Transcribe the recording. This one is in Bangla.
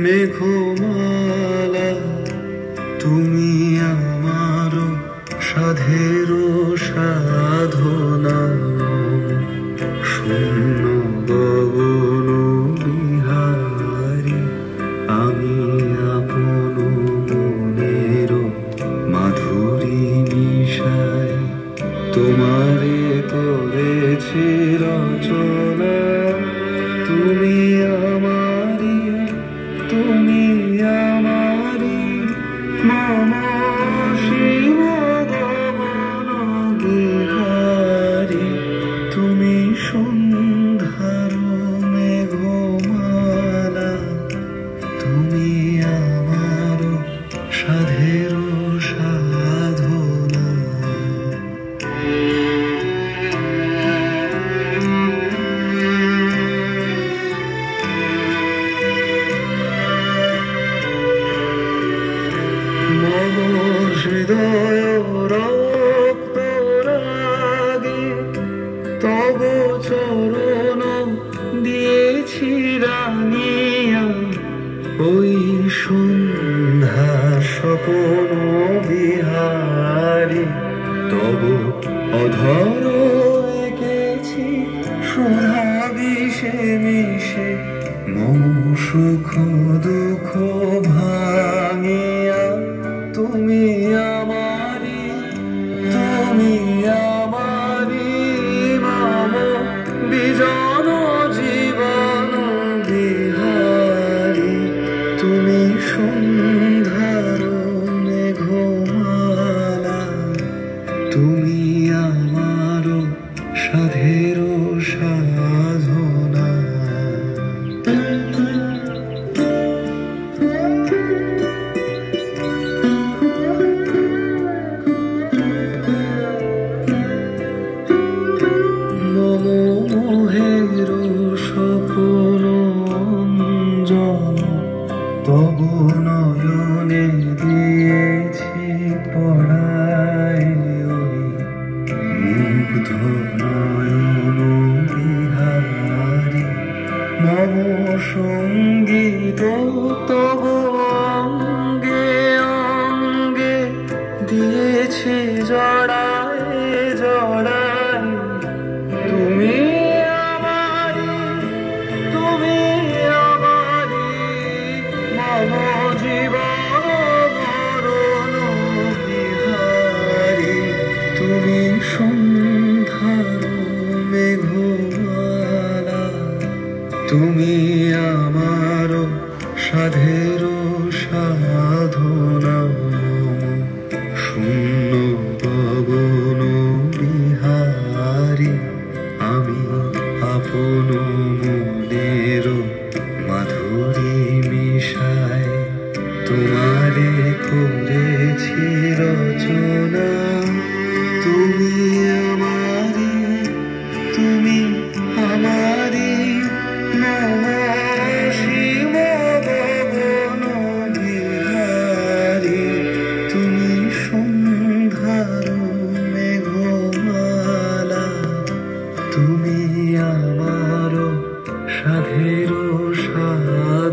মেঘমালা তুমি আমার সাধের সাধনা শূন্য গগন বিহারী আমি আপন মনের মাধুরী মিশাই তোমারে করেছি রচনা তুমি আমারি মম শিব গগন বিহারী তুমি সন্ধ্যার মেঘমালা তুমি আমার সাধের সাধনা মম হৃদয় রক্ত রাগে তব চরণ দিয়েছি রাঙিয়া ওই সন্ধ্যা স্বপন বিহারী তব অধর এঁকেছি সুধা বিষে মিশে মম সুখ দুঃখ ভাঙিয়া তুমি আমারি মম বিজন জীবন বিহারী তুমি সন্ধ্যার মেঘমালা তুমি আমার সাধের সাধনা মম মোহের স্বপ্ন অঞ্জন তব নয়নে দিয়েছি পড়ায় ওই মুগ্ধ নয়ন বিহারী মম সঙ্গীত তব অঙ্গে অঙ্গে দিয়েছি জড়ায় জড়ায় তুমি আমারি মম জীবন মরণ বিহারী তুমি সন্ধ্যার মেঘমালা তুমি আমার সাধের সাধনা শূন্য গগন বিহারী আমি আপন মনের মাধুরী মিশাই তোমারে করেছি রচনা তুমি আমারি মম শিব গগন বিহারী তুমি সন্ধ্যার মেঘমালা তুমি আমার সাধের সাধনা।